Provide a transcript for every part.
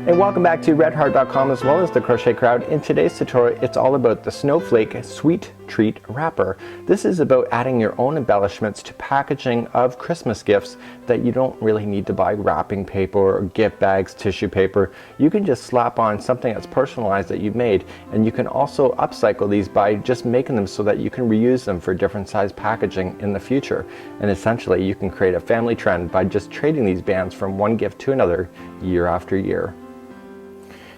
And welcome back to redheart.com as well as the Crochet Crowd. In today's tutorial, it's all about the Snowflake Sweet Treat Wrapper. This is about adding your own embellishments to packaging of Christmas gifts that you don't really need to buy wrapping paper or gift bags, tissue paper. You can just slap on something that's personalized that you've made, and you can also upcycle these by just making them so that you can reuse them for different size packaging in the future. And essentially you can create a family trend by just trading these bands from one gift to another year after year.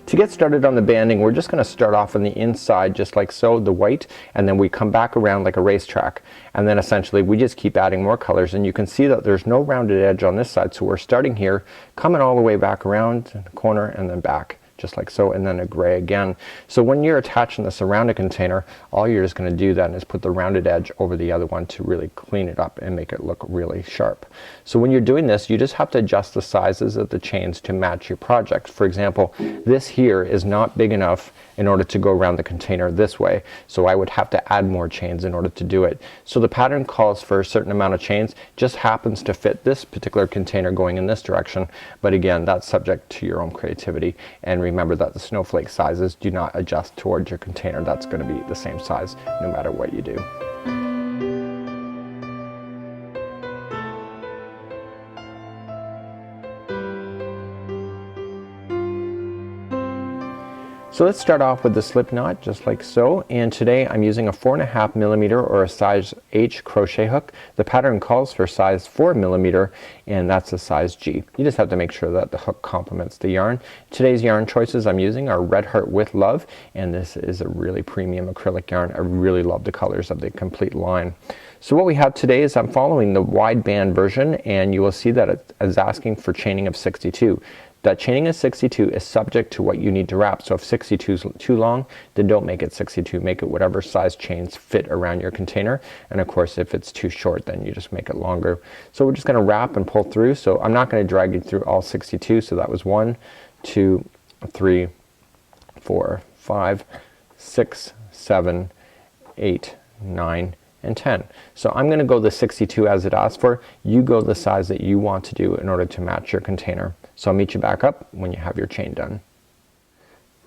To get started on the banding, we're just going to start off on the inside just like so, the white, and then we come back around like a racetrack, and then essentially we just keep adding more colors. And you can see that there's no rounded edge on this side, so we're starting here, coming all the way back around the corner and then back just like so, and then a gray again. So when you're attaching this around a container, all you're just going to do then is put the rounded edge over the other one to really clean it up and make it look really sharp. So when you're doing this, you just have to adjust the sizes of the chains to match your project. For example, this here is not big enough in order to go around the container this way, so I would have to add more chains in order to do it. So the pattern calls for a certain amount of chains, just happens to fit this particular container going in this direction, but again, that's subject to your own creativity. And remember that the snowflake sizes do not adjust towards your container. That's going to be the same size no matter what you do. So let's start off with the slip knot just like so, and today I'm using a 4.5 millimeter or a size H crochet hook. The pattern calls for size 4 millimeter, and that's a size G. You just have to make sure that the hook complements the yarn. Today's yarn choices I'm using are Red Heart with Love, and this is a really premium acrylic yarn. I really love the colors of the complete line. So what we have today is I'm following the wide band version, and you will see that it is asking for chaining of 62. That chaining of 62 is subject to what you need to wrap. So if 62 is too long, then don't make it 62. Make it whatever size chains fit around your container. And of course, if it's too short, then you just make it longer. So we're just going to wrap and pull through. So I'm not going to drag you through all 62. So that was 1, 2, 3, 4, 5, 6, 7, 8, 9, and 10. So I'm going to go the 62 as it asks for. You go the size that you want to do in order to match your container. So I'll meet you back up when you have your chain done.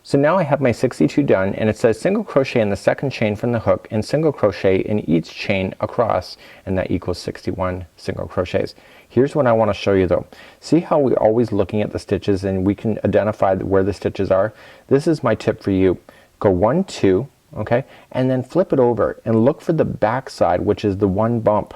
So now I have my 62 done, and it says single crochet in the second chain from the hook and single crochet in each chain across, and that equals 61 single crochets. Here's what I want to show you though. See how we're always looking at the stitches and we can identify where the stitches are? This is my tip for you. Go 1, 2, okay, and then flip it over and look for the back side, which is the one bump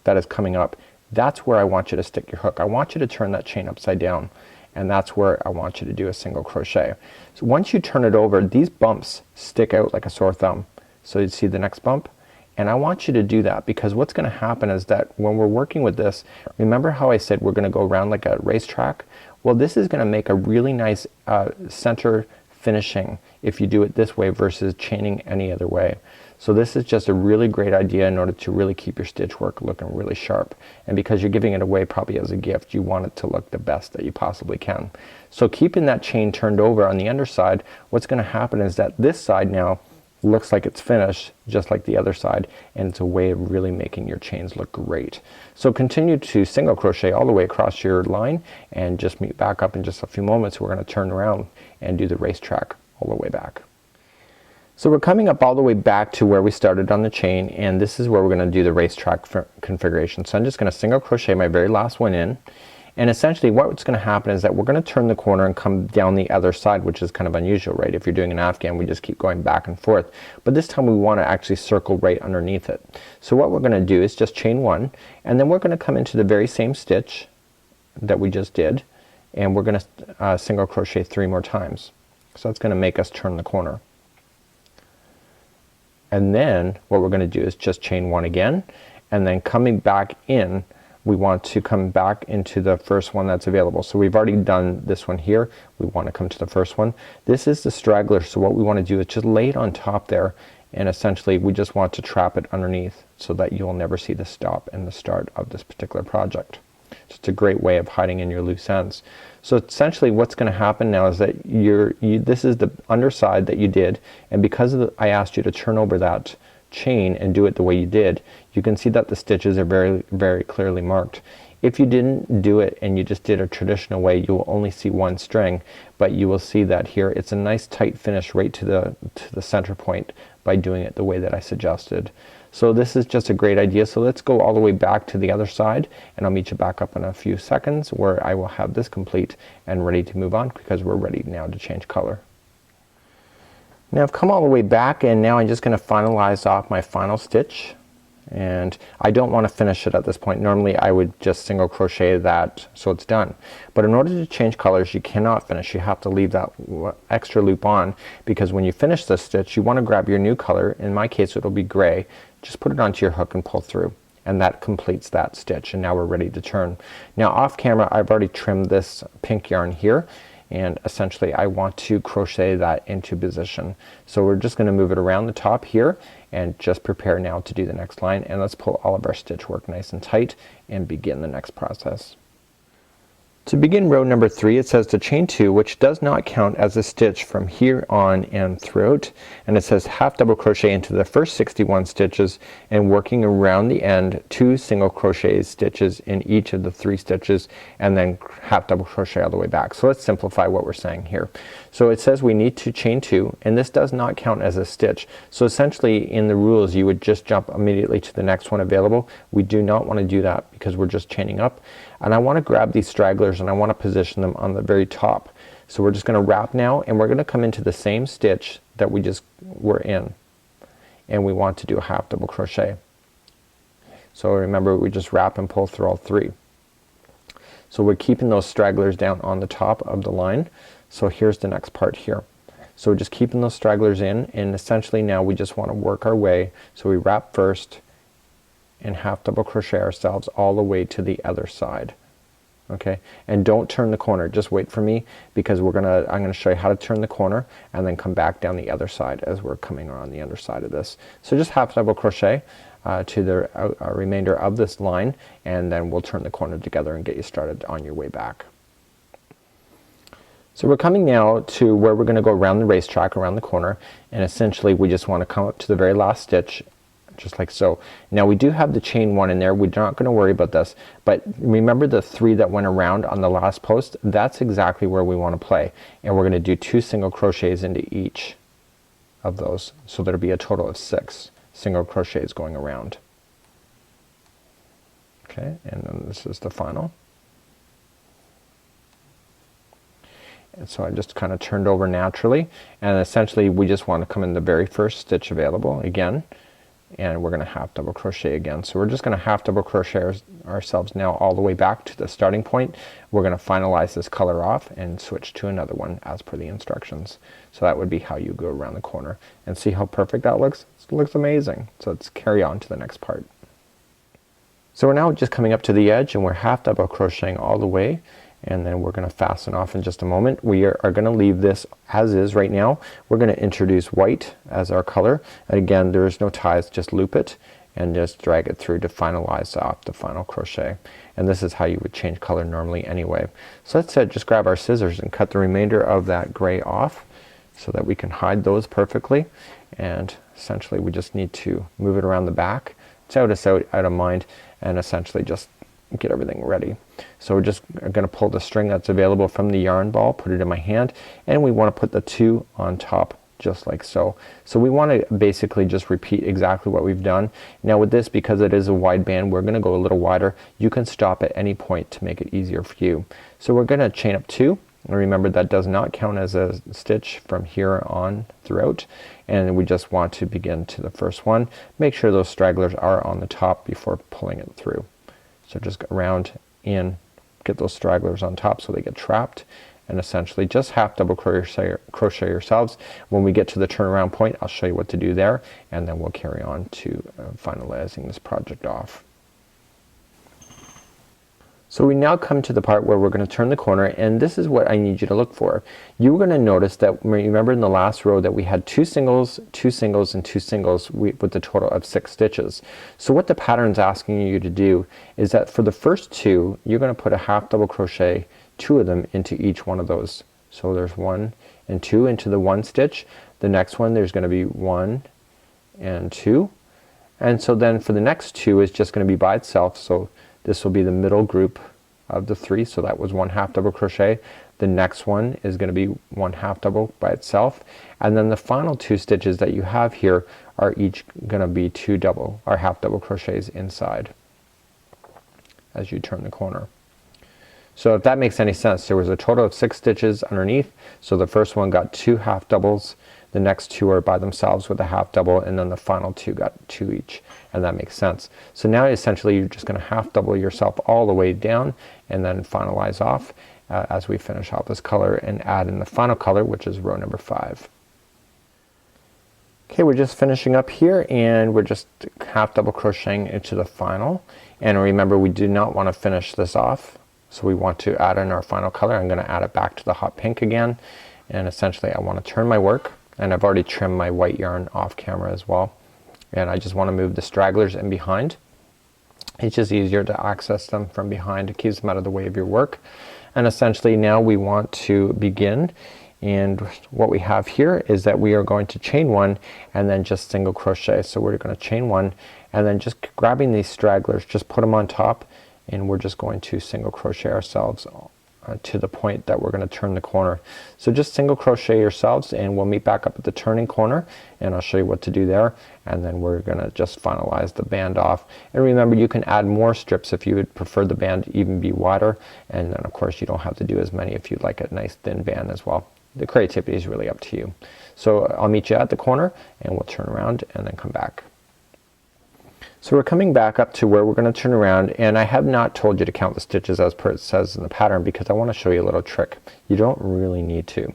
that is coming up. That's where I want you to stick your hook. I want you to turn that chain upside down, and that's where I want you to do a single crochet. So once you turn it over, these bumps stick out like a sore thumb. So you see the next bump, and I want you to do that because what's going to happen is that when we're working with this, remember how I said we're going to go around like a racetrack? Well, this is going to make a really nice center finishing if you do it this way versus chaining any other way. So this is just a really great idea in order to really keep your stitch work looking really sharp. And because you're giving it away probably as a gift, you want it to look the best that you possibly can. So keeping that chain turned over on the underside, what's going to happen is that this side now looks like it's finished just like the other side, and it's a way of really making your chains look great. So continue to single crochet all the way across your line and just meet back up in just a few moments. We're going to turn around and do the racetrack all the way back. So we're coming up all the way back to where we started on the chain, and this is where we're going to do the racetrack configuration. So I'm just going to single crochet my very last one in, and essentially what's going to happen is that we're going to turn the corner and come down the other side, which is kind of unusual, right? If you're doing an afghan, we just keep going back and forth, but this time we want to actually circle right underneath it. So what we're going to do is just chain 1, and then we're going to come into the very same stitch that we just did, and we're going to single crochet 3 more times. So that's going to make us turn the corner. And then what we're going to do is just chain 1 again, and then coming back in, we want to come back into the first one that's available. So we've already done this one here. We want to come to the first one. This is the straggler, so what we want to do is just lay it on top there, and essentially we just want to trap it underneath so that you'll never see the stop and the start of this particular project. It's a great way of hiding in your loose ends. So essentially what's going to happen now is that this is the underside that you did, and because I asked you to turn over that chain and do it the way you did, you can see that the stitches are very clearly marked. If you didn't do it and you just did a traditional way, you will only see one string, but you will see that here it's a nice tight finish right to the center point by doing it the way that I suggested. So this is just a great idea. So let's go all the way back to the other side, and I'll meet you back up in a few seconds where I will have this complete and ready to move on, because we're ready now to change color. Now I've come all the way back, and now I'm just gonna finalize off my final stitch, and I don't want to finish it at this point. Normally I would just single crochet that so it's done, but in order to change colors you cannot finish. You have to leave that extra loop on, because when you finish this stitch you want to grab your new color. In my case it'll be gray. Just put it onto your hook and pull through, and that completes that stitch, and now we're ready to turn. Now off camera I've already trimmed this pink yarn here, and essentially I want to crochet that into position. So we're just gonna move it around the top here and just prepare now to do the next line, and let's pull all of our stitch work nice and tight and begin the next process. To begin row number 3, it says to chain 2, which does not count as a stitch from here on and throughout, and it says half double crochet into the first 61 stitches, and working around the end 2 single crochet stitches in each of the 3 stitches, and then half double crochet all the way back. So let's simplify what we're saying here. So it says we need to chain 2, and this does not count as a stitch. So essentially in the rules you would just jump immediately to the next one available. We do not want to do that because we're just chaining up, and I want to grab these stragglers and I want to position them on the very top. So we're just gonna wrap now, and we're gonna come into the same stitch that we just were in, and we want to do a half double crochet. So remember, we just wrap and pull through all 3. So we're keeping those stragglers down on the top of the line. So here's the next part here. So we're just keeping those stragglers in, and essentially now we just want to work our way. So we wrap first and half double crochet ourselves all the way to the other side. Okay, and don't turn the corner, just wait for me, because I'm gonna show you how to turn the corner and then come back down the other side as we're coming around the underside side of this. So just half double crochet to the remainder of this line, and then we'll turn the corner together and get you started on your way back. So we're coming now to where we're gonna go around the racetrack, around the corner, and essentially we just want to come up to the very last stitch, just like so. Now we do have the chain 1 in there. We're not gonna worry about this, but remember the 3 that went around on the last post? That's exactly where we want to play, and we're gonna do 2 single crochets into each of those. So there'll be a total of 6 single crochets going around. Okay, and then this is the final. And so I just kind of turned over naturally, and essentially we just want to come in the very first stitch available again, and we're gonna half double crochet again. So we're just gonna half double crochet ourselves now all the way back to the starting point. We're gonna finalize this color off and switch to another one as per the instructions. So that would be how you go around the corner, and see how perfect that looks? It looks amazing. So let's carry on to the next part. So we're now just coming up to the edge, and we're half double crocheting all the way, and then we're gonna fasten off in just a moment. We are gonna leave this as is right now. We're gonna introduce white as our color, and again there is no ties, just loop it and just drag it through to finalize off the final crochet, and this is how you would change color normally anyway. So let's just grab our scissors and cut the remainder of that gray off so that we can hide those perfectly, and essentially we just need to move it around the back. It's out of mind, and essentially just get everything ready. So we're just gonna pull the string that's available from the yarn ball, put it in my hand, and we want to put the 2 on top just like so. So we want to basically just repeat exactly what we've done. Now with this, because it is a wide band, we're gonna go a little wider. You can stop at any point to make it easier for you. So we're gonna chain up 2, and remember that does not count as a stitch from here on throughout, and we just want to begin to the first one. Make sure those stragglers are on the top before pulling it through. So just go around in, get those stragglers on top so they get trapped, and essentially just half double crochet yourselves. When we get to the turnaround point, I'll show you what to do there, and then we'll carry on to finalizing this project off. So we now come to the part where we're gonna turn the corner, and this is what I need you to look for. You're gonna notice that, remember in the last row that we had 2 singles, 2 singles, and 2 singles with a total of 6 stitches. So what the pattern's asking you to do is that for the first 2 you're gonna put a half double crochet 2 of them into each one of those. So there's 1 and 2 into the 1 stitch. The next one there's gonna be 1 and 2, and so then for the next 2 is just gonna be by itself. So This will be the middle group of the 3, so that was 1 half double crochet. The next one is going to be 1 half double by itself, and then the final 2 stitches that you have here are each going to be 2 double or half double crochets inside as you turn the corner. So if that makes any sense, there was a total of 6 stitches underneath, so the first one got 2 half doubles, the next 2 are by themselves with a half double, and then the final 2 got 2 each, and that makes sense. So now essentially you're just gonna half double yourself all the way down and then finalize off as we finish off this color and add in the final color, which is row number 5. Okay, we're just finishing up here and we're just half double crocheting into the final, and remember we do not want to finish this off, so we want to add in our final color. I'm gonna add it back to the hot pink again, and essentially I want to turn my work, and I've already trimmed my white yarn off camera as well, and I just want to move the stragglers in behind. It's just easier to access them from behind. It keeps them out of the way of your work. And essentially now we want to begin, and what we have here is that we are going to chain 1 and then just single crochet. So we're going to chain 1 and then just grabbing these stragglers, just put them on top, and we're just going to single crochet ourselves to the point that we're going to turn the corner. So just single crochet yourselves and we'll meet back up at the turning corner, and I'll show you what to do there, and then we're gonna just finalize the band off. And remember, you can add more strips if you would prefer the band to even be wider, and then of course you don't have to do as many if you'd like a nice thin band as well. The creativity is really up to you. So I'll meet you at the corner and we'll turn around and then come back. So we're coming back up to where we're gonna turn around, and I have not told you to count the stitches as per it says in the pattern because I want to show you a little trick. You don't really need to.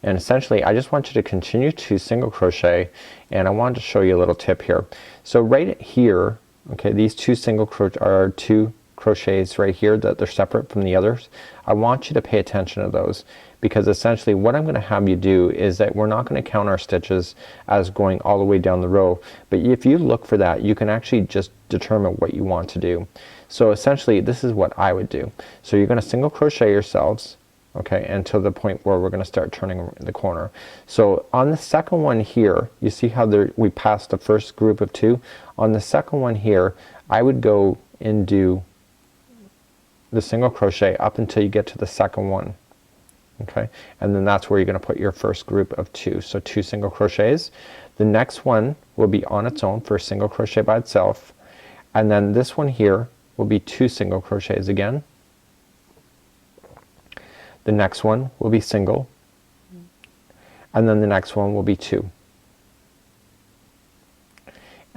And essentially I just want you to continue to single crochet, and I wanted to show you a little tip here. So right here, okay, these 2 single crochet are 2 crochets right here that they're separate from the others. I want you to pay attention to those, because essentially what I'm gonna have you do is that we're not gonna count our stitches as going all the way down the row, but if you look for that you can actually just determine what you want to do. So essentially this is what I would do. So you're gonna single crochet yourselves, okay, until the point where we're gonna start turning the corner. So on the second one here, you see how there we passed the first group of 2. On the second one here I would go and do the single crochet up until you get to the second one, okay, and then that's where you're gonna put your first group of 2. So 2 single crochets. The next one will be on its own for a single crochet by itself, and then this one here will be 2 single crochets again. The next one will be single, and then the next one will be 2.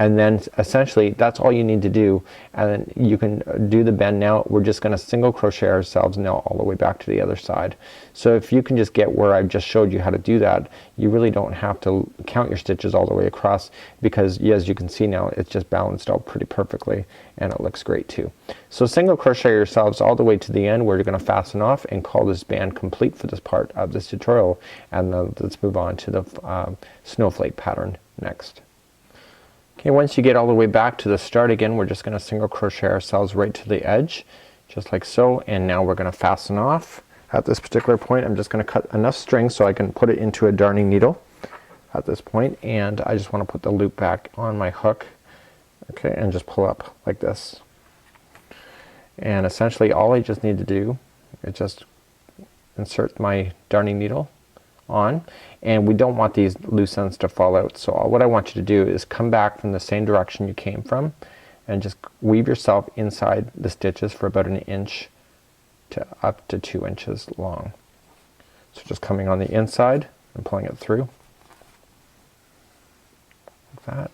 And then essentially that's all you need to do, and then you can do the bend. Now we're just gonna single crochet ourselves now all the way back to the other side. So if you can just get where I've just showed you how to do that, you really don't have to count your stitches all the way across, because as you can see now it's just balanced out pretty perfectly and it looks great too. So single crochet yourselves all the way to the end where you're gonna fasten off and call this band complete for this part of this tutorial, and let's move on to the snowflake pattern next. Okay, once you get all the way back to the start again, we're just gonna single crochet ourselves right to the edge, just like so, and now we're gonna fasten off. At this particular point I'm just gonna cut enough string so I can put it into a darning needle at this point, and I just want to put the loop back on my hook, okay, and just pull up like this. And essentially all I just need to do is just insert my darning needle on, and we don't want these loose ends to fall out. So what I want you to do is come back from the same direction you came from and just weave yourself inside the stitches for about 1 inch to up to 2 inches long. So just coming on the inside and pulling it through like that,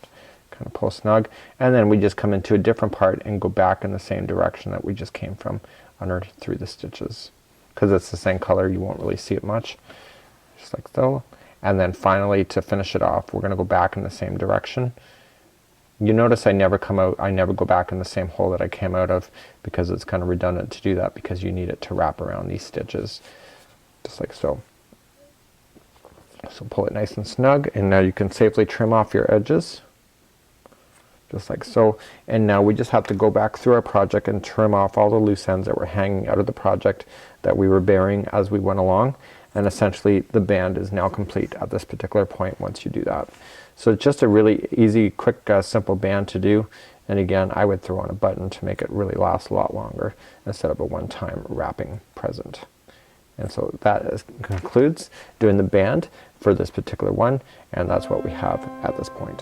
kind of pull snug, and then we just come into a different part and go back in the same direction that we just came from under through the stitches. Because it's the same color you won't really see it much, just like so. And then finally to finish it off we're gonna go back in the same direction. You notice I never go back in the same hole that I came out of, because it's kind of redundant to do that because you need it to wrap around these stitches just like so. So pull it nice and snug, and now you can safely trim off your edges just like so. And now we just have to go back through our project and trim off all the loose ends that were hanging out of the project that we were burying as we went along, and essentially the band is now complete at this particular point once you do that. So it's just a really easy, quick, simple band to do, And again, I would throw on a button to make it really last a lot longer instead of a one-time wrapping present. And so that concludes doing the band for this particular one, and that's what we have at this point.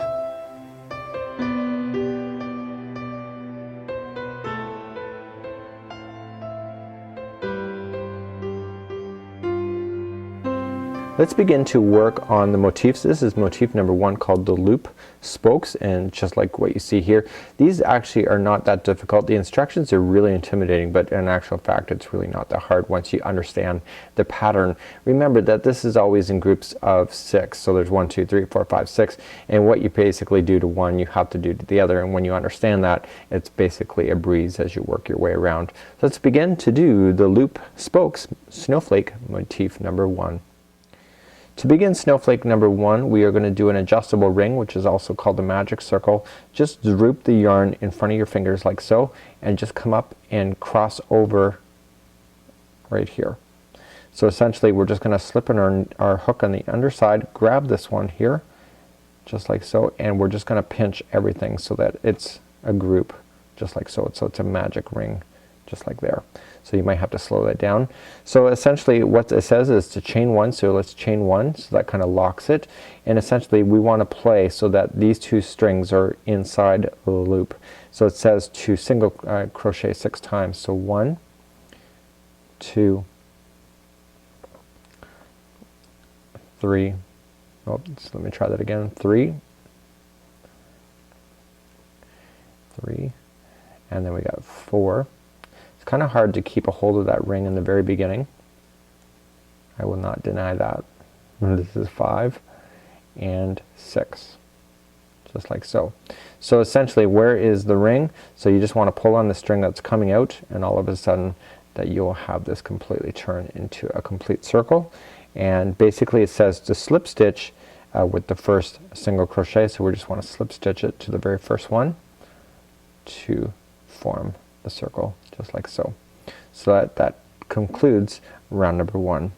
Let's begin to work on the motifs. This is motif number 1 called the loop spokes, and just like what you see here, these actually are not that difficult. The instructions are really intimidating, but in actual fact it's really not that hard once you understand the pattern. Remember that this is always in groups of 6, so there's 1, 2, 3, 4, 5, 6, and what you basically do to one you have to do to the other, and when you understand that, it's basically a breeze as you work your way around. So let's begin to do the loop spokes snowflake motif number 1. To begin snowflake number 1, we are going to do an adjustable ring, which is also called the magic circle. Just droop the yarn in front of your fingers like so, and just come up and cross over right here. So essentially we're just going to slip in our hook on the underside, grab this one here just like so, and we're just going to pinch everything so that it's a group just like so. So it's a magic ring just like there. So you might have to slow that down. So essentially what it says is to chain 1, so let's chain 1, so that kind of locks it, and essentially we want to play so that these 2 strings are inside the loop. So it says to single crochet 6 times. So 1, 2, 3, oh, so let me try that again, 3, 3, and then we got 4. It's kind of hard to keep a hold of that ring in the very beginning. I will not deny that. This is 5 and 6, just like so. So essentially, where is the ring? So you just want to pull on the string that's coming out, and all of a sudden that you'll have this completely turn into a complete circle. And basically it says to slip stitch with the first single crochet, so we just want to slip stitch it to the very first one to form the circle just like so. So that concludes round number 1.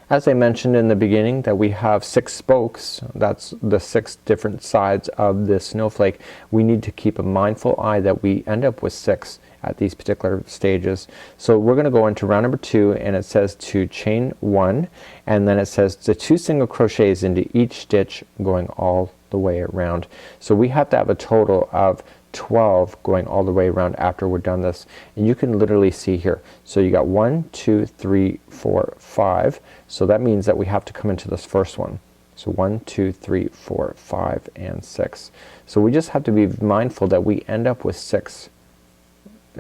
As I mentioned in the beginning that we have 6 spokes, that's the 6 different sides of this snowflake. We need to keep a mindful eye that we end up with 6 at these particular stages. So we're going to go into round number 2, and it says to chain 1, and then it says the 2 single crochets into each stitch going all the way around. So we have to have a total of 12 going all the way around after we're done this, and you can literally see here. So you got 1, 2, 3, 4, 5. So that means that we have to come into this first one. So 1, 2, 3, 4, 5, and 6. So we just have to be mindful that we end up with 6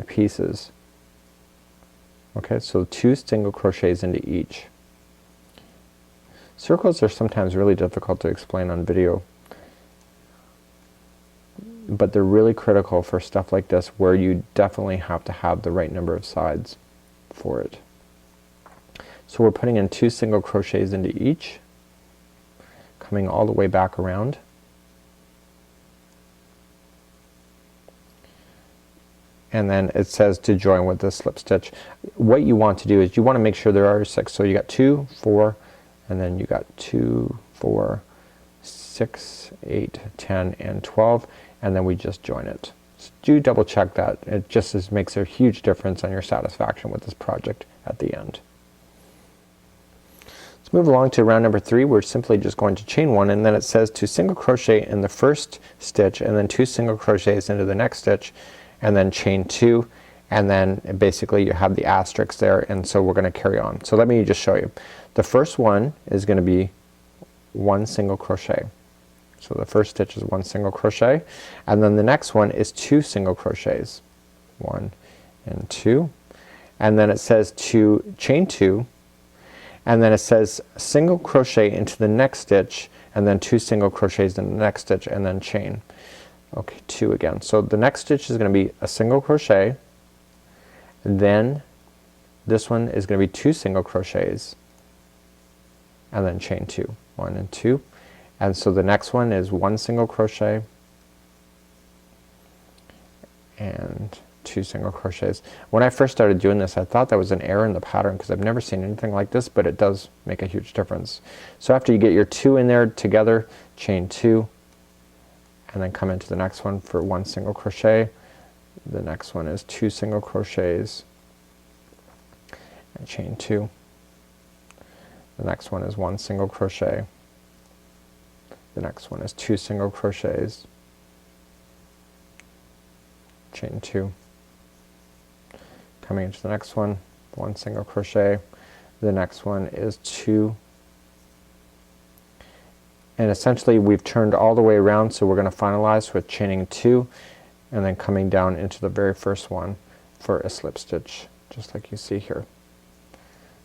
pieces. Okay, so 2 single crochets into each. Circles are sometimes really difficult to explain on video, but they're really critical for stuff like this where you definitely have to have the right number of sides for it. So we're putting in 2 single crochets into each, coming all the way back around, and then it says to join with the slip stitch. What you want to do is you want to make sure there are 6. So you got 2, 4, and then you got 2, 4, 6, 8, 10, and 12, and then we just join it. So do double check that. It just makes a huge difference on your satisfaction with this project at the end. Let's move along to round number 3. We're simply just going to chain 1, and then it says to single crochet in the first stitch, and then 2 single crochets into the next stitch, and then chain 2, and then basically you have the asterisks there, and so we're going to carry on. So let me just show you. The first one is going to be 1 single crochet. So the first stitch is 1 single crochet, and then the next one is 2 single crochets, 1 and 2, and then it says to chain 2, and then it says single crochet into the next stitch, and then 2 single crochets in the next stitch, and then chain. Okay, 2 again. So the next stitch is going to be a single crochet, and then this one is going to be 2 single crochets, and then chain 2, 1 and 2. And so the next one is 1 single crochet and 2 single crochets. When I first started doing this, I thought that was an error in the pattern because I've never seen anything like this, but it does make a huge difference. So after you get your 2 in there together, chain 2, and then come into the next one for 1 single crochet. The next one is 2 single crochets and chain 2. The next one is 1 single crochet. The next one is 2 single crochets, chain 2. Coming into the next one, 1 single crochet. The next one is 2, and essentially we've turned all the way around, so we're going to finalize with chaining 2 and then coming down into the very first one for a slip stitch, just like you see here.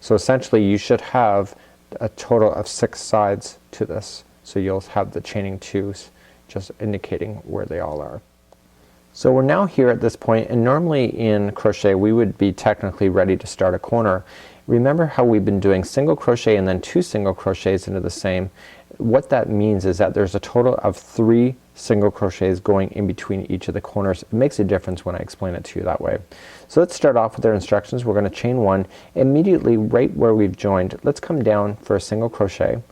So essentially you should have a total of 6 sides to this, so you'll have the chaining 2s just indicating where they all are. So we're now here at this point, and normally in crochet we would be technically ready to start a corner. Remember how we've been doing single crochet and then 2 single crochets into the same. What that means is that there's a total of 3 single crochets going in between each of the corners. It makes a difference when I explain it to you that way. So let's start off with our instructions. We're going to chain 1 immediately right where we've joined. Let's come down for a single crochet,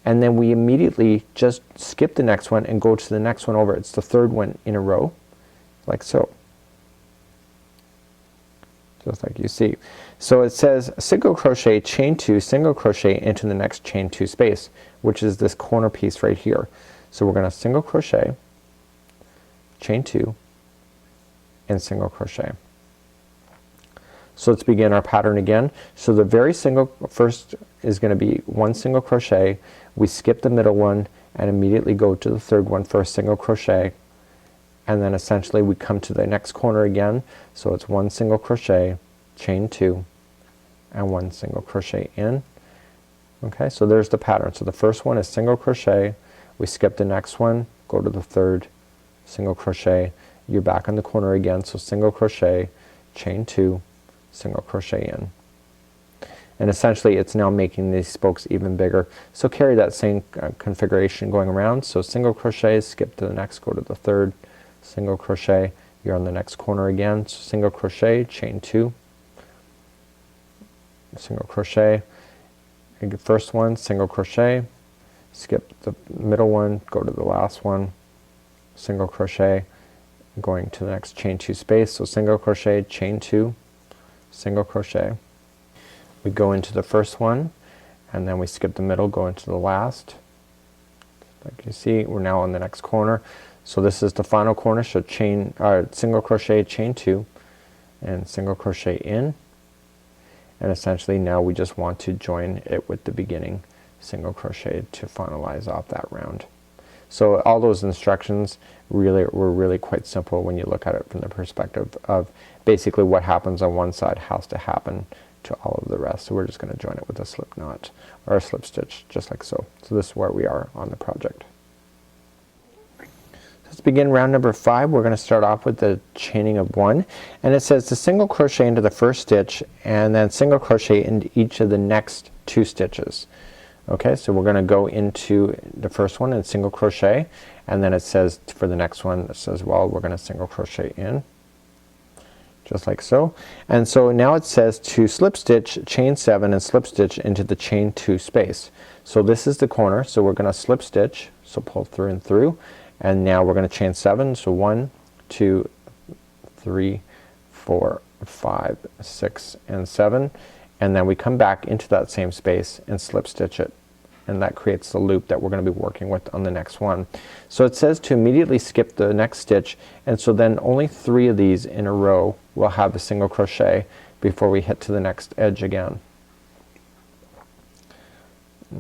and then we immediately just skip the next one and go to the next one over. It's the 3rd one in a row, like so, just like you see. So it says single crochet, chain 2, single crochet into the next chain 2 space, which is this corner piece right here. So we're gonna single crochet, chain 2, and single crochet. So let's begin our pattern again. So the very first is gonna be 1 single crochet. We skip the middle one and immediately go to the 3rd one for a single crochet, and then essentially we come to the next corner again. So it's 1 single crochet, chain 2, and 1 single crochet in. Okay, so there's the pattern. So the first one is single crochet, we skip the next one, go to the 3rd, single crochet, you're back in the corner again, so single crochet, chain 2, single crochet in. And essentially it's now making these spokes even bigger. So carry that same configuration going around. So single crochet, skip to the next, go to the 3rd, single crochet, you're on the next corner again, so single crochet, chain 2, single crochet, first one, single crochet, skip the middle one, go to the last one, single crochet, going to the next chain 2 space, so single crochet, chain 2, single crochet. We go into the first one and then we skip the middle, go into the last. Like you see, we're now on the next corner. So this is the final corner, so chain single crochet, chain 2, and single crochet in. And essentially now we just want to join it with the beginning single crochet to finalize off that round. So all those instructions were really quite simple when you look at it from the perspective of basically what happens on one side has to happen to all of the rest. So we're just going to join it with a slip knot or a slip stitch, just like so. So this is where we are on the project. Let's begin round number 5. We're going to start off with the chaining of 1, and it says to single crochet into the first stitch and then single crochet into each of the next 2 stitches. Okay, so we're going to go into the first one and single crochet, and then it says for the next one it says, well, we're going to single crochet in, just like so. And so now it says to slip stitch, chain 7, and slip stitch into the chain 2 space. So this is the corner, so we're going to slip stitch, so pull through and through, and now we're going to chain 7, so 1, 2, 3, 4, 5, 6, and 7, and then we come back into that same space and slip stitch it, and that creates the loop that we're going to be working with on the next one. So it says to immediately skip the next stitch, and so then only 3 of these in a row will have a single crochet before we hit to the next edge again.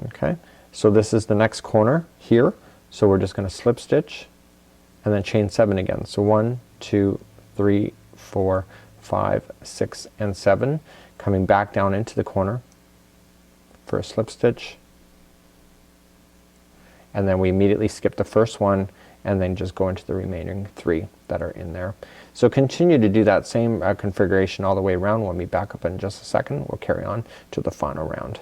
Okay, so this is the next corner here, so we're just going to slip stitch and then chain 7 again. So 1, 2, 3, 4, 5, 6, and 7, coming back down into the corner for a slip stitch, and then we immediately skip the first one and then just go into the remaining 3 that are in there. So continue to do that same configuration all the way around. When we back up in just a second, we'll carry on to the final round.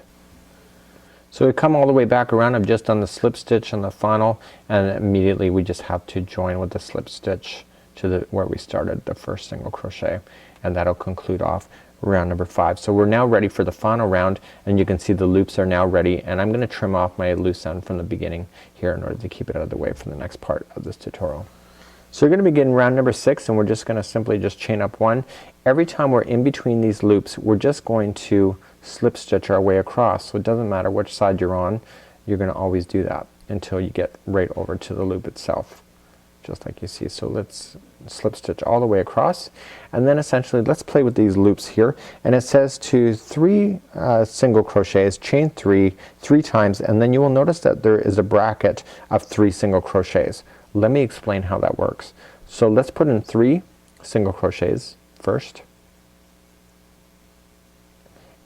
So we come all the way back around. I've just done the slip stitch on the final, and immediately we just have to join with the slip stitch to the where we started the first single crochet, and that'll conclude off round number 5. So we're now ready for the final round, and you can see the loops are now ready, and I'm gonna trim off my loose end from the beginning here in order to keep it out of the way for the next part of this tutorial. So we're gonna begin round number 6, and we're just gonna simply just chain up 1. Every time we're in between these loops, we're just going to slip stitch our way across. So it doesn't matter which side you're on, you're gonna always do that until you get right over to the loop itself, just like you see. So let's slip stitch all the way across, and then essentially let's play with these loops here, and it says to 3 single crochets, chain 3 times, and then you will notice that there is a bracket of 3 single crochets. Let me explain how that works. So let's put in 3 single crochets first,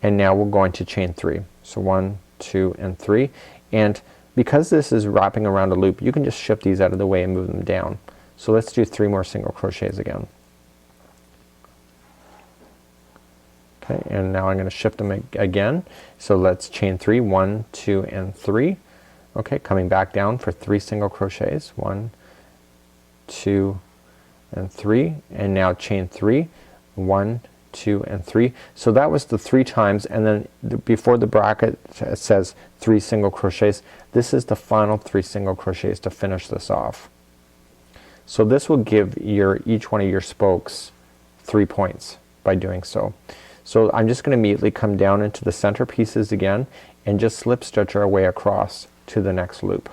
and now we're going to chain 3. So 1, 2 and 3, and because this is wrapping around a loop, you can just shift these out of the way and move them down. So let's do 3 more single crochets again. Okay, and now I'm gonna shift them again. So let's chain 3, 1, 2 and 3. Okay, coming back down for 3 single crochets, 1, 2 and 3, and now chain 3, 1, 2 and 3. So that was the 3 times, and then before the bracket says 3 single crochets, this is the final 3 single crochets to finish this off. So this will give each one of your spokes 3 points by doing so. So I'm just gonna immediately come down into the center pieces again and just slip stitch our way across to the next loop.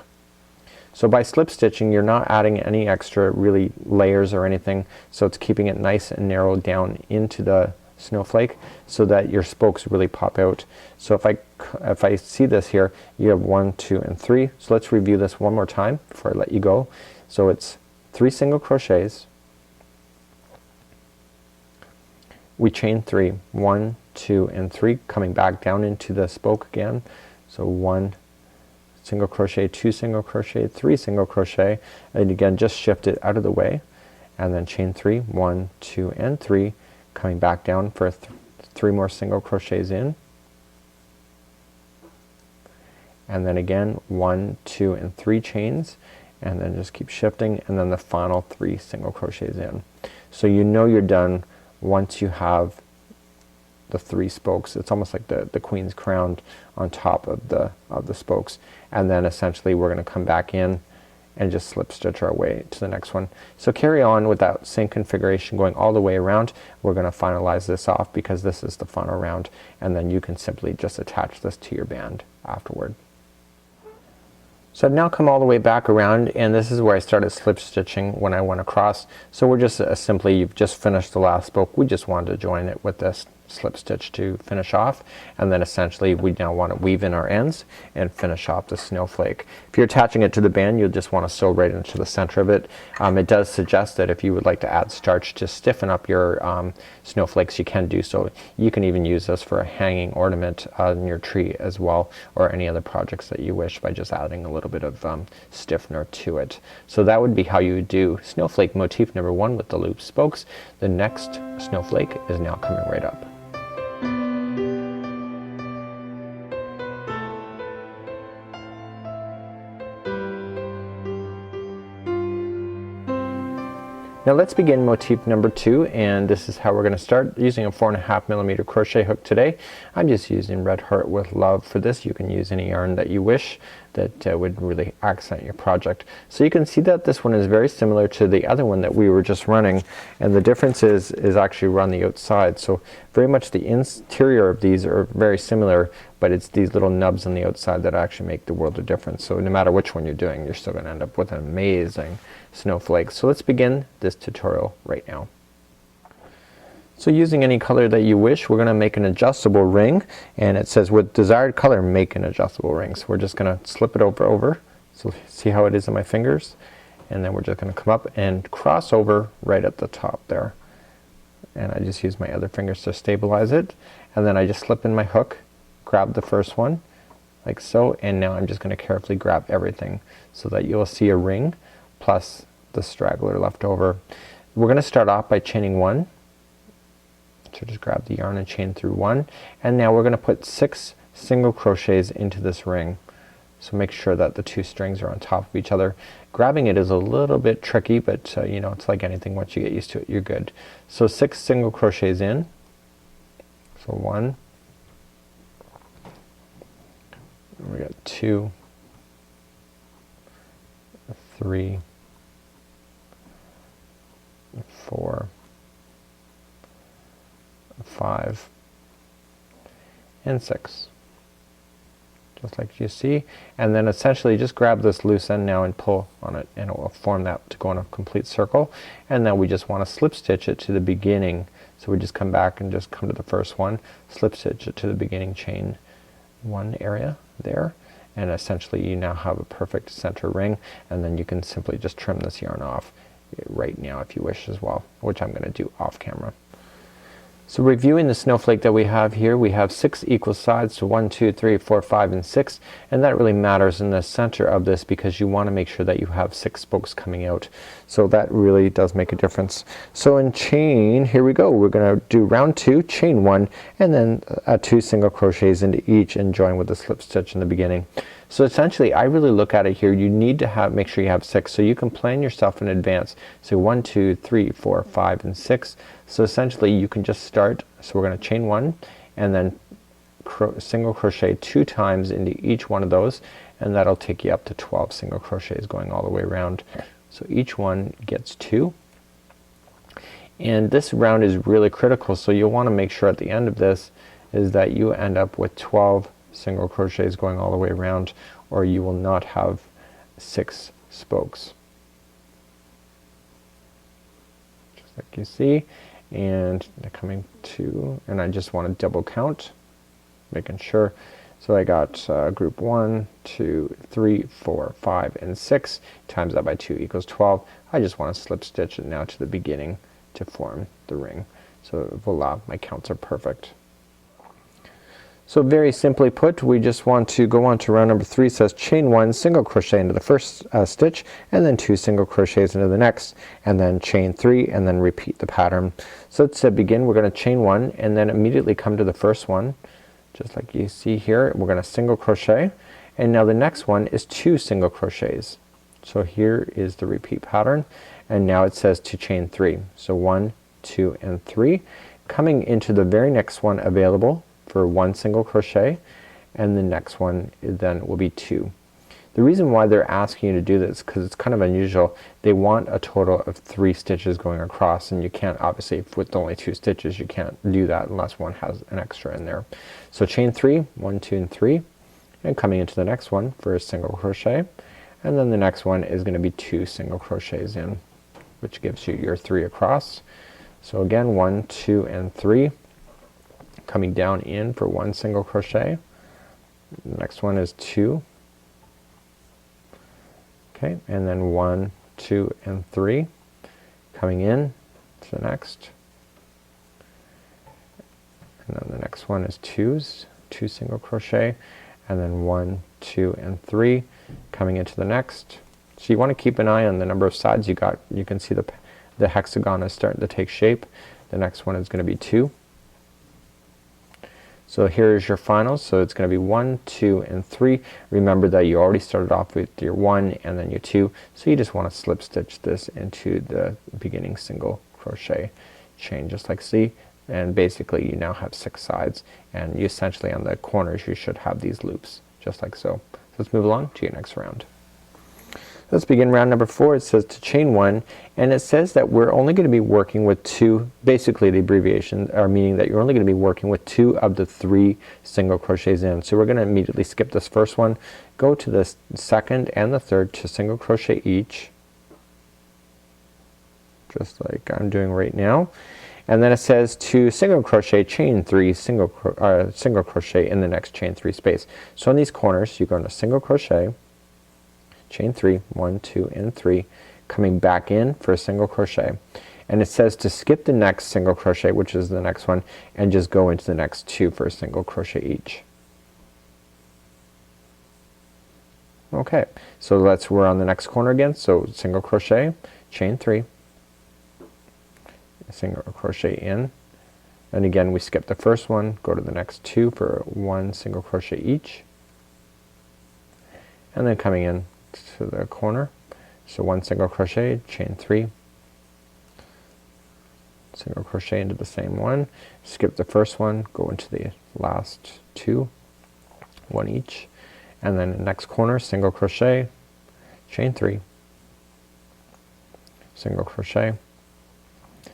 So by slip stitching, you're not adding any extra really layers or anything, so it's keeping it nice and narrowed down into the snowflake so that your spokes really pop out. So if I see this here, you have 1, 2 and 3. So let's review this one more time before I let you go. So it's 3 single crochets, we chain 3, 1, 2 and 3, coming back down into the spoke again. So 1 single crochet, 2 single crochet, 3 single crochet, and again just shift it out of the way, and then chain 3, 1, 2 and 3, coming back down for 3 more single crochets in, and then again 1, 2 and 3 chains, and then just keep shifting, and then the final 3 single crochets in. So you know you're done once you have the 3 spokes. It's almost like the queen's crown on top of the spokes, and then essentially we're gonna come back in and just slip stitch our way to the next one. So carry on with that same configuration going all the way around. We're gonna finalize this off because this is the final round, and then you can simply just attach this to your band afterward. So I've now come all the way back around, and this is where I started slip stitching when I went across. So we're just simply, you've just finished the last spoke, we just wanted to join it with this slip stitch to finish off, and then essentially we now want to weave in our ends and finish off the snowflake. If you're attaching it to the band, you'll just want to sew right into the center of it. It does suggest that if you would like to add starch to stiffen up your snowflakes, you can do so. You can even use this for a hanging ornament on your tree as well, or any other projects that you wish, by just adding a little bit of stiffener to it. So that would be how you would do snowflake motif number 1 with the loop spokes. The next snowflake is now coming right up. Now let's begin motif number 2, and this is how we're gonna start using a 4.5mm crochet hook today. I'm just using Red Heart with Love for this. You can use any yarn that you wish that would really accent your project. So you can see that this one is very similar to the other one that we were just running, and the difference is actually around the outside. So very much the interior of these are very similar, but it's these little nubs on the outside that actually make the world of difference. So no matter which one you're doing, you're still gonna end up with an amazing snowflake. So let's begin this tutorial right now. So using any color that you wish, we're gonna make an adjustable ring, and it says with desired color make an adjustable ring. So we're just gonna slip it over. So see how it is in my fingers, and then we're just gonna come up and cross over right at the top there, and I just use my other fingers to stabilize it, and then I just slip in my hook, grab the first one like so, and now I'm just gonna carefully grab everything so that you'll see a ring plus the straggler left over. We're gonna start off by chaining 1. So just grab the yarn and chain through 1, and now we're gonna put 6 single crochets into this ring. So make sure that the two strings are on top of each other. Grabbing it is a little bit tricky, but you know, it's like anything, once you get used to it you're good. So 6 single crochets in. So 1, we got 2, 3, 4, 5, and 6. Just like you see, and then essentially just grab this loose end now and pull on it, and it will form that to go in a complete circle. And then we just want to slip stitch it to the beginning. So we just come back and just come to the first one, slip stitch it to the beginning chain 1 area there, and essentially you now have a perfect center ring. And then you can simply just trim this yarn off right now if you wish as well, which I'm going to do off camera. So reviewing the snowflake that we have here, we have 6 equal sides, so 1, 2, 3, 4, 5, and 6, and that really matters in the center of this because you want to make sure that you have 6 spokes coming out. So that really does make a difference. So in chain, here we go, we're gonna do round 2, chain 1, and then 2 single crochets into each and join with a slip stitch in the beginning. So essentially I really look at it here, you need to make sure you have 6, so you can plan yourself in advance. So 1, 2, 3, 4, 5, and 6. So essentially you can just start, so we're gonna chain 1 and then single crochet 2 times into each one of those, and that'll take you up to 12 single crochets going all the way around. So each one gets 2. And this round is really critical, so you'll want to make sure at the end of this is that you end up with 12 single crochets going all the way around, or you will not have 6 spokes. Just like you see, and they're coming to, and I just want to double count, making sure. So I got group 1, 2, 3, 4, 5, and 6 times that by 2 equals 12. I just want to slip stitch it now to the beginning to form the ring. So voila, my counts are perfect. So very simply put, we just want to go on to round number 3. It says chain 1 single crochet into the first stitch, and then 2 single crochets into the next, and then chain 3, and then repeat the pattern. So to begin, we're going to chain 1 and then immediately come to the first one, just like you see here. We're going to single crochet, and now the next one is 2 single crochets. So here is the repeat pattern, and now it says to chain 3. So 1, 2, and 3, coming into the very next one available for 1 single crochet, and the next one then will be 2. The reason why they're asking you to do this because it's kind of unusual. They want a total of 3 stitches going across, and you can't, obviously with only 2 stitches you can't do that unless one has an extra in there. So chain 3, 1, 2, and 3, and coming into the next one for a single crochet, and then the next one is going to be 2 single crochets in, which gives you your 3 across. So again, 1, 2, and 3, coming down in for 1 single crochet. The next one is 2. Okay, and then 1, 2, and 3, coming in to the next, and then the next one is 2 single crochet, and then 1, 2, and 3, coming into the next. So you want to keep an eye on the number of sides you got. You can see the hexagon is starting to take shape. The next one is going to be 2. So here is your final. So it's going to be 1, 2, and 3. Remember that you already started off with your 1 and then your 2. So you just want to slip stitch this into the beginning single crochet chain, just like see. And basically you now have 6 sides, and you essentially on the corners you should have these loops, just like so. Let's move along to your next round. Let's begin round number 4. It says to chain 1, and it says that we're only going to be working with 2, basically the abbreviation are meaning that you're only going to be working with 2 of the 3 single crochets in. So we're going to immediately skip this first one, go to the second and the third to single crochet each, just like I'm doing right now. And then it says to single crochet, chain 3, single crochet in the next chain 3 space. So in these corners you go into single crochet, chain 3, 1, 2, and 3, coming back in for a single crochet, and it says to skip the next single crochet, which is the next one, and just go into the next 2 for a single crochet each. Okay, so we're on the next corner again. So single crochet, chain 3, single crochet in, and again we skip the first one, go to the next 2 for 1 single crochet each, and then coming in to the corner. So 1 single crochet, chain 3, single crochet into the same one, skip the first one, go into the last 2, 1 each, and then next corner single crochet, chain 3, single crochet,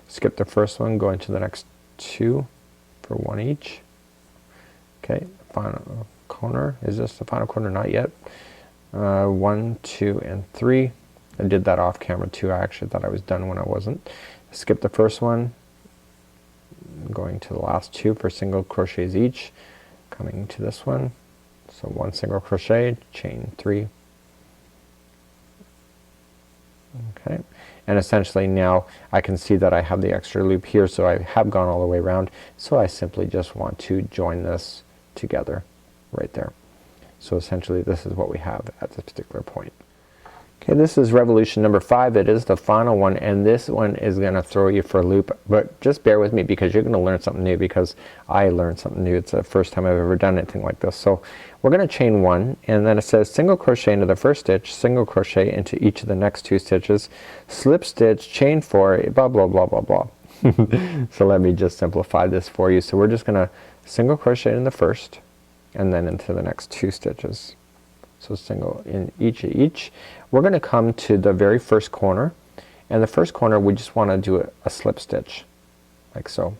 skip the first one, go into the next 2 for 1 each. Okay, final corner. Is this the final corner? Not yet. 1, 2 and 3. I did that off camera too. I actually thought I was done when I wasn't. Skip the first one, going to the last 2 for single crochets each, coming to this one, so 1 single crochet, chain 3. Okay, and essentially now I can see that I have the extra loop here, so I have gone all the way around, so I simply just want to join this together right there. So essentially this is what we have at this particular point. Okay, this is revolution number 5. It is the final one, and this one is gonna throw you for a loop, but just bear with me because you're gonna learn something new, because I learned something new. It's the first time I've ever done anything like this. So we're gonna chain 1, and then it says single crochet into the first stitch, single crochet into each of the next 2 stitches, slip stitch, chain 4, blah blah blah blah blah. So let me just simplify this for you. So we're just gonna single crochet in the first, and then into the next 2 stitches. So single in each. We're gonna come to the very first corner, and the first corner we just want to do a slip stitch like so.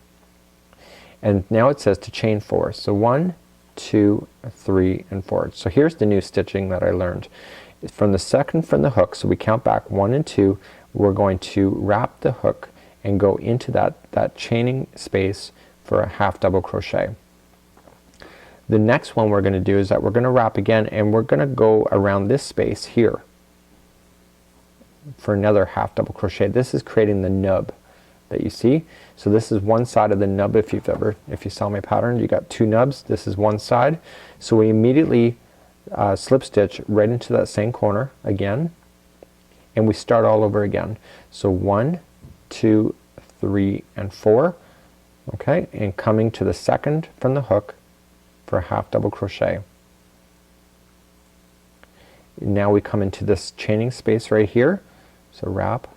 And now it says to chain 4. So 1, 2, 3 and 4. So here's the new stitching that I learned. From the second from the hook, so we count back 1 and 2, we're going to wrap the hook and go into that chaining space for a half double crochet. The next one we're gonna do is that we're gonna wrap again, and we're gonna go around this space here for another half double crochet. This is creating the nub that you see. So this is one side of the nub. If you saw my pattern, you got 2 nubs. This is one side. So we immediately slip stitch right into that same corner again, and we start all over again. So 1, 2, 3 and 4. Okay, and coming to the second from the hook for a half double crochet. Now we come into this chaining space right here, so wrap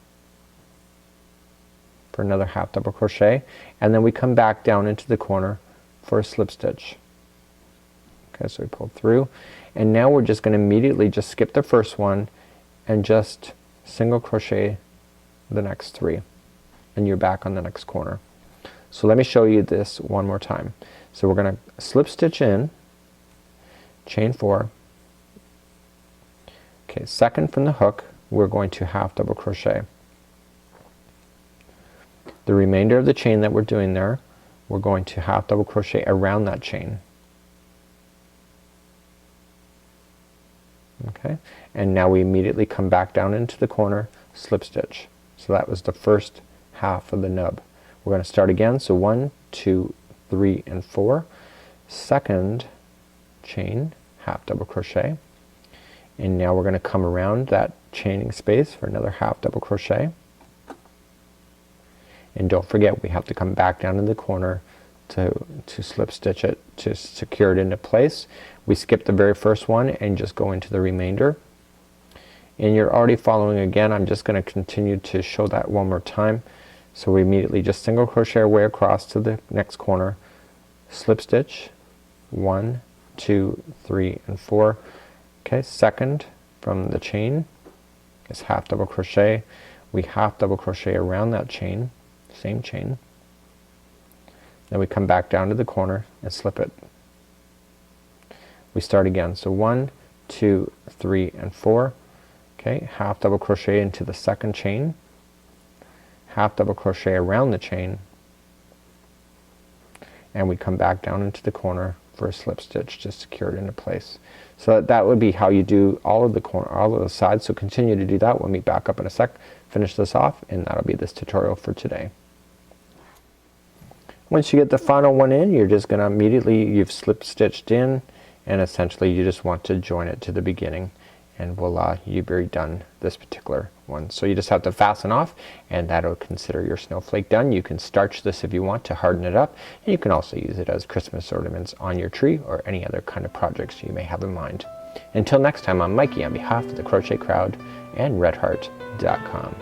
for another half double crochet, and then we come back down into the corner for a slip stitch. Okay, so we pull through, and now we're just gonna immediately just skip the first one and just single crochet the next 3, and you're back on the next corner. So let me show you this one more time. So we're gonna slip stitch in, chain 4. Okay, second from the hook, we're going to half double crochet. The remainder of the chain that we're doing there, we're going to half double crochet around that chain. Okay, and now we immediately come back down into the corner, slip stitch. So that was the first half of the nub. We're gonna start again, so 1, 2, 3 and 4, second chain, half double crochet, and now we're gonna come around that chaining space for another half double crochet, and don't forget we have to come back down in the corner to slip stitch it to secure it into place. We skip the very first one and just go into the remainder, and you're already following again. I'm just gonna continue to show that one more time. So we immediately just single crochet our way across to the next corner, slip stitch, 1, 2, 3 and 4. Okay, second from the chain is half double crochet. We half double crochet around that chain, same chain. Then we come back down to the corner and slip it. We start again. So 1, 2, 3 and 4. Okay, half double crochet into the second chain, half double crochet around the chain, and we come back down into the corner for a slip stitch to secure it into place. So that would be how you do all of the sides. So continue to do that. We'll meet back up in a sec, finish this off, and that'll be this tutorial for today. Once you get the final one in, you're just gonna immediately, you've slip stitched in, and essentially you just want to join it to the beginning, and voila, you've already done this particular one. So you just have to fasten off, and that'll consider your snowflake done. You can starch this if you want to harden it up, and you can also use it as Christmas ornaments on your tree or any other kind of projects you may have in mind. Until next time, I'm Mikey on behalf of the Crochet Crowd and redheart.com.